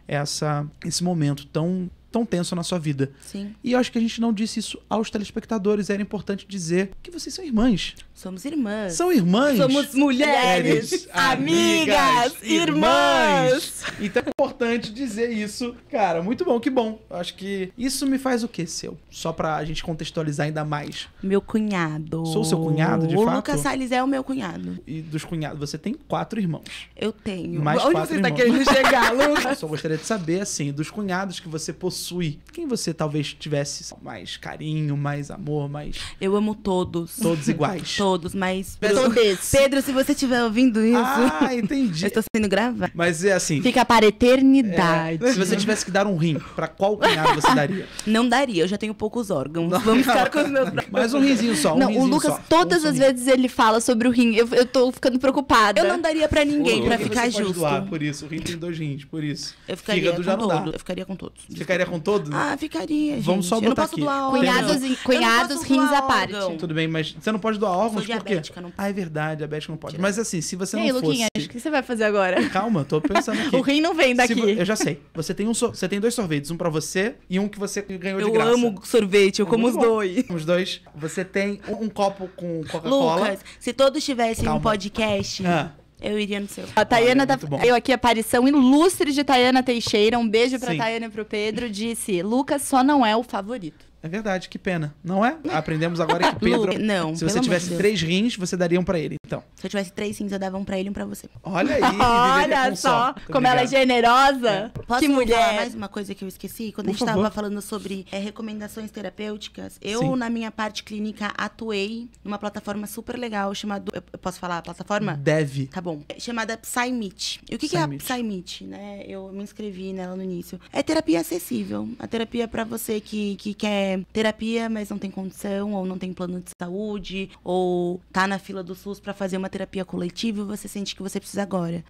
esse momento tão tenso na sua vida. Sim, E eu acho que a gente não disse isso aos telespectadores. Era importante dizer que vocês são irmãs. somos irmãs. São irmãs. Somos mulheres, amigas, irmãs. Então é importante dizer isso. Cara, muito bom, que bom. Eu acho que isso me faz o quê, seu? Só pra gente contextualizar ainda mais. Meu cunhado. Sou seu cunhado, de o fato? Lucas Salles é o meu cunhado. E dos cunhados, você tem 4 irmãos. Eu tenho. Mais Onde 4 você tá irmãos. querendo chegar, Lucas? Eu só gostaria de saber, assim, dos cunhados que você possui. Quem você talvez tivesse mais carinho, mais amor, mais... Eu amo todos. Todos iguais. Todos, mas... Todos. Pedro, se você estiver ouvindo isso... Ah, entendi. Eu estou sendo gravada. Mas é assim... Fica para a eternidade. Se você tivesse que dar um rim, pra qual cunhado você daria? Não daria, eu já tenho poucos órgãos. Vamos ficar com os meus... Mais um rinzinho só, um Não, o rinzinho Lucas, só. todas Um as rim. vezes ele fala sobre o rim. Eu tô ficando preocupada. Eu não daria pra ninguém, Ô, pra Lucas, ficar Você pode justo. doar, por isso. O rim tem 2 rins, por isso. Eu ficaria Fígado com já não dá. todos. Eu ficaria com todos. Ficaria com todos? Ah, ficaria, gente. Vamos só Eu não botar posso aqui. doar Cunhados, órgão. cunhados Eu não posso rins doar à parte. órgão. Tudo bem, mas você não pode doar órgãos Sou por quê? diabética, não Ah, é verdade, diabética não pode. Mas assim, se você E não aí, fosse... Luquinha, o que você vai fazer agora? Calma, tô pensando aqui. O rim não vem daqui. Eu já sei. Você tem, você tem 2 sorvetes, um pra você e um que você ganhou de Eu graça. amo sorvete, eu É como muito os bom. dois. Os dois. Você tem um copo com Coca-Cola. Lucas, se todos tivessem Calma. um podcast, Ah, eu iria no seu. A Tayana, Olha, muito bom. eu aqui, aparição ilustre de Tayana Teixeira. Um beijo pra Sim. Tayana e pro Pedro. Disse, Lucas só não é o favorito. é verdade, que pena. Não é? Aprendemos agora que Pedro... Lu, não, se pelo você amor tivesse de Deus. 3 rins, você daria um pra ele, então. Se eu tivesse 3 rins, eu dava um pra ele e um pra você. Olha aí, viveria Olha com só, Muito como ela é obrigado. generosa. Posso Que falar mulher. mais uma coisa que eu esqueci? Quando Por a gente favor. estava falando sobre recomendações terapêuticas, eu, Sim. na minha parte clínica, atuei numa plataforma super legal chamada... Eu posso falar a plataforma? Deve. Tá bom. É chamada PsyMeet. E o que é a PsyMeet. PsyMeet, né? Eu me inscrevi nela no início. É terapia acessível. A terapia é pra você que quer terapia, mas não tem condição, ou não tem plano de saúde, ou tá na fila do SUS pra fazer uma terapia coletiva e você sente que você precisa agora.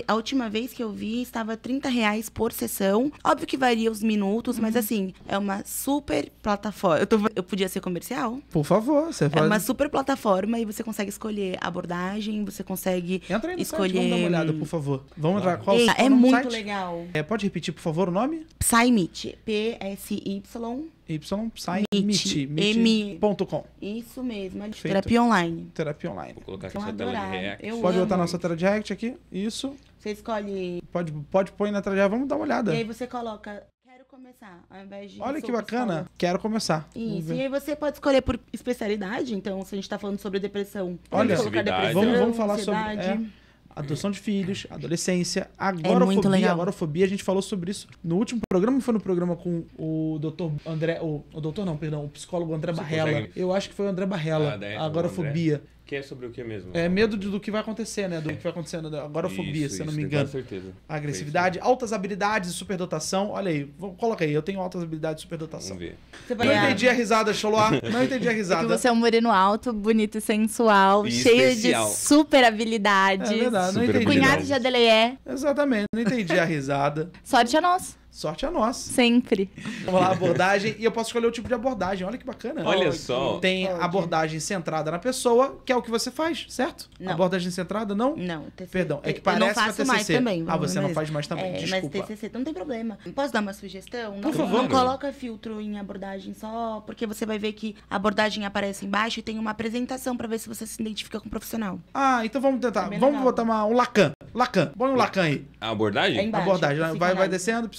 A última vez que eu vi, estava R$30 por sessão. Óbvio que varia os minutos, mas assim, é uma super plataforma. Eu podia ser comercial? Por favor, você É pode... uma super plataforma e você consegue escolher abordagem, você consegue Entra aí no escolher... site, vamos dar uma olhada, por favor. Vamos entrar. Qual Ei, qual é o nome do muito site? legal. Pode repetir, por favor, o nome? PsyMeet. PSY. Psymeet.com. Isso mesmo. Feito. Terapia online. Terapia online. Vou colocar aqui Vão sua tela de adorar. react. Eu Pode amo. botar nossa tela de react aqui. Isso. Você escolhe... Pode pôr na tela de react. Vamos dar uma olhada. E aí você coloca... Quero começar. Ao invés de... Olha que sou bacana. psicóloga. Quero começar. Vamos Isso. ver. E aí você pode escolher por especialidade. Então, se a gente tá falando sobre depressão... Olha, pode colocar agressividade. depressão, Vamos falar sobre ansiedade. adoção de filhos, adolescência, agorafobia. legal. Agorafobia, a gente falou sobre isso no último programa. Foi no programa com o doutor André... O doutor não, perdão. O psicólogo André Você Barrela. consegue- Eu acho que foi o André Barrela. Ah, daí, A agorafobia. Que é sobre o que mesmo? É medo do que vai acontecer, né? Do que vai acontecer. Da agorafobia, se eu não me engano. Com certeza. A agressividade, altas habilidades e superdotação. Olha aí, coloca aí. Eu tenho altas habilidades e superdotação. Vamos ver. Você vai Não ganhar. entendi a risada, Choloá. Não entendi a É que risada. você é um moreno alto, bonito e sensual, E cheio especial. de super habilidades. É verdade, não Super entendi. habilidade. Cunhado de Adeleé. Exatamente, não entendi a risada. Sorte a nós. Sorte a nossa. Sempre. Vamos lá, abordagem. E eu posso escolher o tipo de abordagem. Olha que bacana. Olha só. Tem Pode. abordagem centrada na pessoa, que é o que você faz, certo? Não. Abordagem centrada, não? Não, TCC. Perdão, é que eu parece não faço que é mais TCC. também. Ah, você não mas- faz mais também, desculpa. Mas TCC não tem problema. Posso dar uma sugestão? Não, Por favor. não coloca filtro em abordagem só, porque você vai ver que a abordagem aparece embaixo e tem uma apresentação pra ver se você se identifica com o profissional. Ah, então vamos tentar. É bem Vamos legal. botar um Lacan. Lacan. Põe um Lacan aí. A abordagem? É embaixo. Abordagem. fica Vai lá. descendo,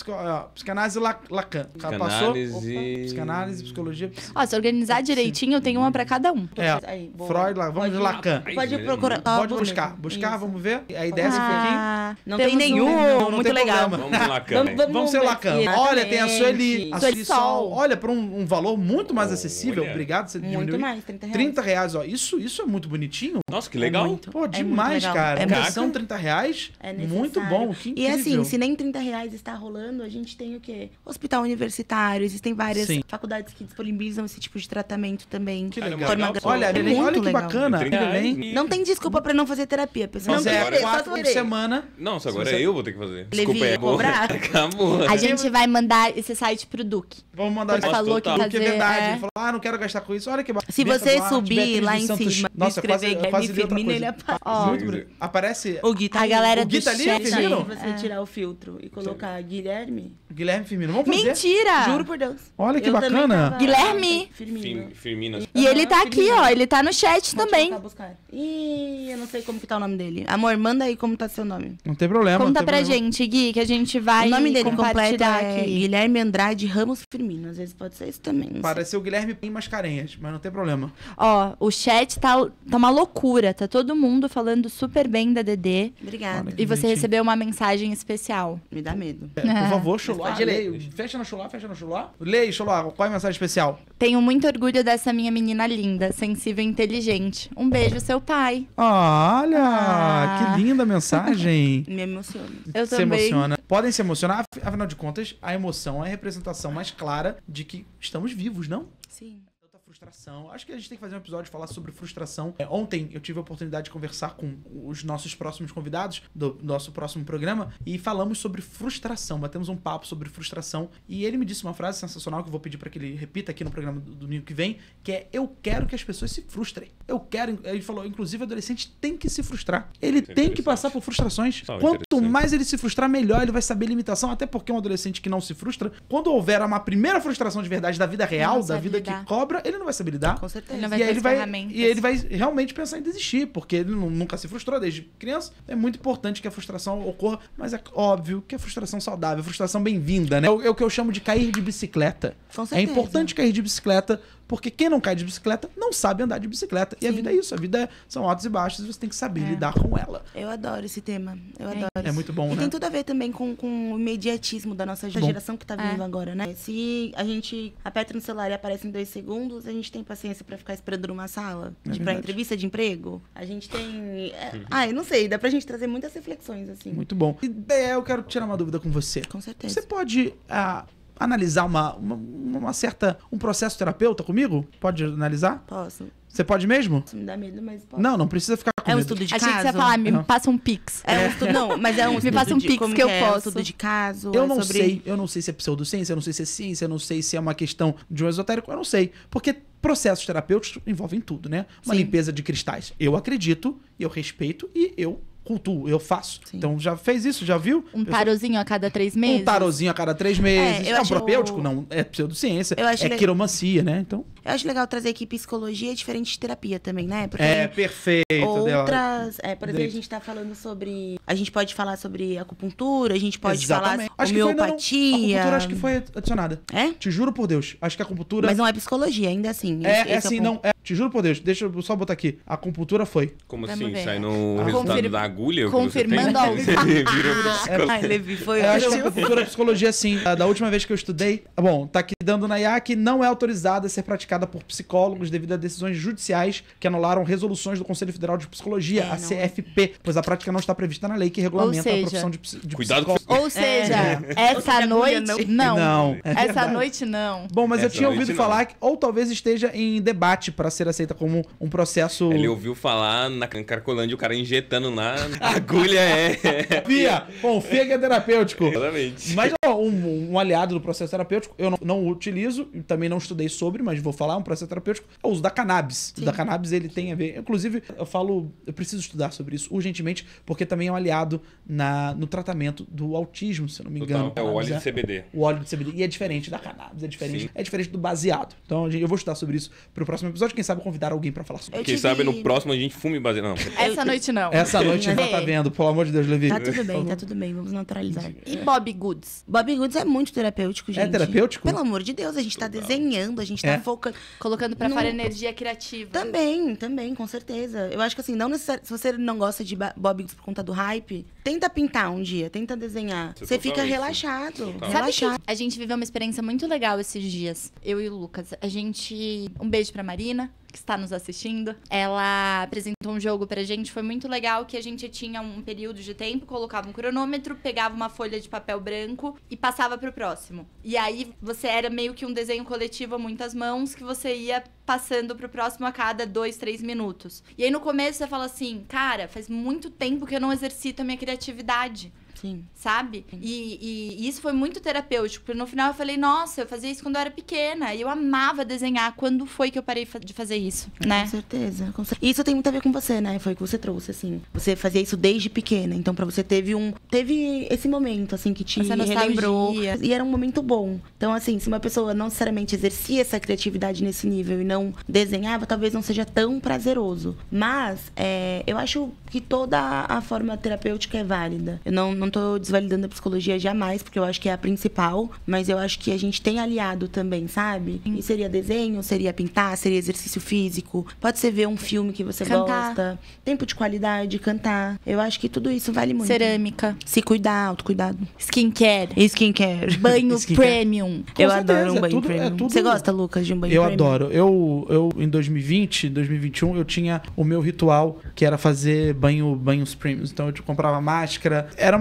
Psicanálise Lacan. Passou? Psicanálise... Psicanálise, psicologia... Ó, se organizar direitinho, tem uma pra cada um. Aí, boa. Freud, vamos de Lacan. Pode procurar. Pode buscar. Buscar, vamos ver. Aí desce um pouquinho. Não tem Temos nenhum, não muito tem legal. problema. Vamos lá, Lacan. Vamos ser Lacan. Olha, tem a Sueli. A Sueli Sol. Olha, por um valor muito mais acessível. Olha. Obrigado, você Muito diminuiu. mais, R$30. R$30, ó. Isso é muito bonitinho. Nossa, que legal. muito. Pô, É demais, muito legal. cara. É Uma muito- são R$30. É Muito necessário. bom, que E incrível. assim, se nem R$30 está rolando, a gente tem o quê? Hospital universitário, existem várias Sim. faculdades que disponibilizam esse tipo de tratamento também. Que Cara, legal. legal. Olha, É Belém, muito olha que legal. bacana. Belém. Não tem desculpa pra não fazer terapia, pessoal. Mas Não é tem só 4 por querer. semana. Nossa, agora Se você- eu vou ter que fazer. Levi, Desculpa, é cobrar? Acabou. A gente vai mandar esse site pro Duque. Vamos mandar Ele isso. falou que total. Que é fazer... verdade. é. Ele falou, não quero gastar com isso. Olha que bacana. Se você subir lá em cima e Nossa, escrever quase Guilherme li outra Firmino, coisa. ele aparece. Ó, Muito bonito. Aparece O Gui tá A aí. galera O Gui do tá ali, chat... Firmino? Se você tirar o filtro e colocar Guilherme... Guilherme Firmino. Vamos fazer? Mentira! Juro por Deus. Olha que Eu também bacana. tava- Guilherme. Firmino. Firmina. E ele tá aqui, Firmino. ó. Ele tá no chat Vou também. colocar, buscar. Ih, eu não sei como que tá o nome dele. Amor, manda aí como tá seu nome. Não tem problema. Conta não tem pra problema. gente, Gui, que a gente vai O nome dele completo compartilhar é aqui. Guilherme Andrade Ramos Firmino. Às vezes pode ser isso também. não sei. Pareceu o Guilherme em Mascarenhas, mas não tem problema. Ó, o chat tá uma loucura. Tá todo mundo falando super bem da Dedê. Obrigada. Olha. E você Bonitinho. recebeu uma mensagem especial. Me dá medo. Por favor, Xoló. pode ler. Leia. Fecha no Xoló, Leia, Xoló, qual é a mensagem especial? Tenho muito orgulho dessa minha menina linda, sensível e inteligente. Um beijo, seu pai. Olha, Ah. que linda mensagem. Me emociona. Eu Se também. emociona. Podem se emocionar, afinal de contas, a emoção é a representação mais clara de que estamos vivos, não? Sim. Tanta frustração. Acho que a gente tem que fazer um episódio falar sobre frustração. Ontem eu tive a oportunidade de conversar com os nossos próximos convidados do nosso próximo programa e falamos sobre frustração. Batemos um papo sobre frustração e ele me disse uma frase sensacional que eu vou pedir para que ele repita aqui no programa do domingo que vem, que é: eu quero que as pessoas se frustrem. Eu quero. Ele falou, inclusive, o adolescente tem que se frustrar. Ele Isso é tem que interessante. passar por frustrações. Ah, Quanto interessante. mais ele se frustrar, melhor ele vai saber limitação. Até porque um adolescente que não se frustra, quando houver uma primeira frustração de verdade da vida real, da sabe vida lidar. que cobra, ele não vai saber lidar. Com certeza. Ele não vai E ter aí as ferramentas. ele vai realmente pensar em desistir, porque ele nunca se frustrou desde criança. É muito importante que a frustração ocorra, mas é óbvio que a frustração saudável, a frustração bem-vinda, né? É o que eu chamo de cair de bicicleta. Com É certeza. importante cair de bicicleta, porque quem não cai de bicicleta não sabe andar de bicicleta. E a Sim. vida é isso, a vida são altos e baixos, e você tem que saber lidar com ela. Eu adoro esse tema. Eu adoro. É muito bom, E né? tem tudo a ver também com o imediatismo da nossa Bom. geração que tá vindo agora, né? Se a gente aperta no celular e aparece em 2 segundos, a gente tem paciência pra ficar esperando numa sala? Pra verdade. entrevista de emprego? A gente tem... eu não sei. Dá pra gente trazer muitas reflexões, assim. Muito bom. E eu quero tirar uma dúvida com você. Com certeza. Você pode analisar um processo terapeuta comigo? Pode analisar? Posso? Você pode mesmo? Isso me dá medo, mas posso. Não precisa ficar com É um medo. estudo de Achei caso? que você ia falar, me Não. passa um pix. É um estudo... Não, mas é um estudo passa um de... pix como que eu é? posso. Um estudo de caso? Eu é não sobre... sei. Eu não sei se é pseudociência, eu não sei se é ciência, eu não sei se é uma questão de um esotérico, eu não sei. Porque processos terapêuticos envolvem tudo, né? Uma Sim. limpeza de cristais. Eu acredito, eu respeito e eu cultuo, eu faço. Sim. Então já fez isso, já viu? Um tarozinho a cada 3 meses. Um tarozinho a cada 3 meses. eu É um acho- propêutico? Não, é pseudociência. Eu acho É le- quiromancia, né? Então. Eu acho legal trazer aqui psicologia diferente de terapia também, né? Porque É perfeito. Adela. outras... por exemplo, a gente tá falando sobre... A gente pode falar sobre acupuntura, a gente pode falar Acho que foi, não, homeopatia... a acupuntura acho que foi adicionada. É? Te juro por Deus. Acho que a acupuntura. Mas não é psicologia, ainda assim. É Esse assim, o não. ponto. Te juro por Deus. Deixa eu só botar aqui. A acupuntura foi. Como Vamos assim? ver. Sai no Ah, resultado confirma- da agulha? confirmando ao Você vira Ai, Levi, foi Eu acho que a ótimo. acupuntura é psicologia, sim. Da última vez que eu estudei. Bom, tá aqui dando na IA que não é autorizada a ser praticada por psicólogos devido a decisões judiciais que anularam resoluções do Conselho Federal de Psicologia, a não. CFP, pois a prática não está prevista na lei que regulamenta seja, a profissão de Cuidado com psicólogo. Ou seja, Ou essa seja, noite, agulha não. Não, é Essa verdade. noite, não. Bom, mas eu Essa tinha noite ouvido não. falar que, ou talvez esteja em debate para ser aceita como um processo. Ele ouviu falar na Carcolândia o cara injetando lá. A agulha é. Fia! Bom, FIA é terapêutico. Exatamente. Mas ó, um aliado do processo terapêutico, eu não utilizo, e também não estudei sobre, mas vou falar, um processo terapêutico, é o uso da cannabis. O da cannabis, ele tem a ver... Inclusive, eu preciso estudar sobre isso urgentemente, porque também é um aliado no tratamento do autismo, se eu não me engano. Total. É o óleo de Cannabis CBD. O óleo de CBD. E é diferente da cannabis, Sim. é diferente do baseado. Então, eu vou estudar sobre isso pro próximo episódio, quem sabe convidar alguém pra falar sobre Eu Quem tive- sabe no próximo a gente fume baseado. Não. Essa noite, não. essa noite. Levi não tá vendo, pelo amor de Deus, Levi. Tá tudo bem, vamos naturalizar. E Bob Goods? Bob Goods é muito terapêutico, gente. É terapêutico? Pelo amor de Deus, a gente tá desenhando, a gente tá focando. Colocando pra Não. fora energia criativa. Também, com certeza. Eu acho que assim, não necessariamente. Se você não gosta de Bob Goods por conta do hype, tenta pintar um dia, tenta desenhar. Você fica total isso. relaxado. Total. Sabe Relaxado. que a gente viveu uma experiência muito legal esses dias, eu e o Lucas. Um beijo pra Marina, que está nos assistindo. Ela apresentou um jogo pra gente, foi muito legal, que a gente tinha um período de tempo, colocava um cronômetro, pegava uma folha de papel branco e passava pro próximo. E aí você era meio que um desenho coletivo a muitas mãos, que você ia passando pro próximo a cada 2, 3 minutos. E aí no começo você fala assim, cara, faz muito tempo que eu não exercito a minha criatividade. Sim. Sabe? E isso foi muito terapêutico, porque no final eu falei, nossa, eu fazia isso quando eu era pequena, e eu amava desenhar. Quando foi que eu parei de fazer isso, né? Com certeza. Isso tem muito a ver com você, né? Foi o que você trouxe, assim. Você fazia isso desde pequena, então pra você teve esse momento, assim, que te Essa nostalgia. relembrou. E era um momento bom. Então, assim, se uma pessoa não necessariamente exercia essa criatividade nesse nível e não desenhava, talvez não seja tão prazeroso. Mas, eu acho que toda a forma terapêutica é válida. Eu não tô desvalidando a psicologia jamais, porque eu acho que é a principal, mas eu acho que a gente tem aliado também, sabe? E seria desenho, seria pintar, seria exercício físico, pode ser ver um filme que você Cantar. gosta, tempo de qualidade, cantar. Eu acho que tudo isso vale muito. Cerâmica, Se cuidar, autocuidado. skincare, Skincare. banho Skincare. premium. Com Eu certeza, adoro um banho tudo- premium. tudo- Você gosta, Lucas, de um banho Eu premium? adoro. Eu em 2020, 2021, eu tinha o meu ritual, que era fazer banhos premiums. Então eu comprava máscara. Era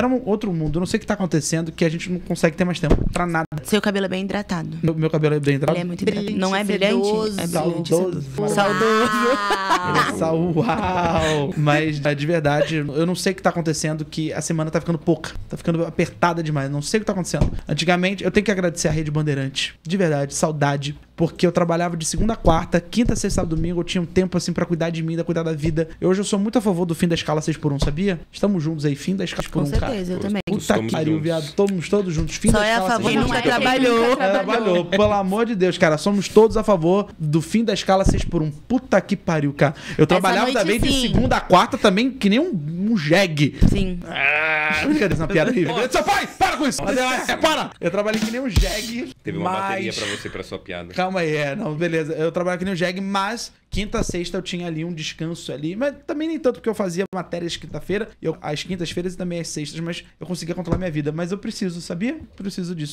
um outro mundo. Eu não sei o que tá acontecendo, que a gente não consegue ter mais tempo pra nada. Seu cabelo é bem hidratado. Meu cabelo é bem hidratado. Ele é muito hidratado. Brilhante, Não é brilhante? sedoso. É brilhante. Saudoso. sedoso. Saudoso. Uau! Mas, de verdade, eu não sei o que tá acontecendo, que a semana tá ficando pouca. Tá ficando apertada demais. Não sei o que tá acontecendo. Antigamente, eu tenho que agradecer a Rede Bandeirante. De verdade, saudade. Porque eu trabalhava de segunda a quarta, quinta, sexta, sábado, domingo. Eu tinha um tempo, assim, pra cuidar de mim, cuidar da vida. Hoje eu sou muito a favor do fim da escala 6x1, sabia? Estamos juntos aí, fim da escala 6x1, Com cara. certeza, eu também. Puta Estamos que pariu, juntos. viado. Estamos todos juntos. Fim Só da é a escala favor, 6x1. nunca Não é quem trabalhou. nunca Trabalhou, pelo amor de Deus, cara. Somos todos a favor do fim da escala 6x1. Puta que pariu, cara. Eu trabalhava noite, também de sim. segunda a quarta também, que nem um jegue. Sim. Brincadeira, essa piada horrível. Seu pai, para com isso! Para! Eu trabalhei que nem um jegue. Teve uma mas... bateria pra você, pra sua piada. Calma aí, não, beleza. Eu trabalhava que nem um jegue, mas quinta, sexta eu tinha ali um descanso ali. Mas também nem tanto, porque eu fazia matérias quinta-feira, às quintas-feiras e também às sextas, mas eu conseguia controlar minha vida. Mas eu preciso, sabia? Preciso disso.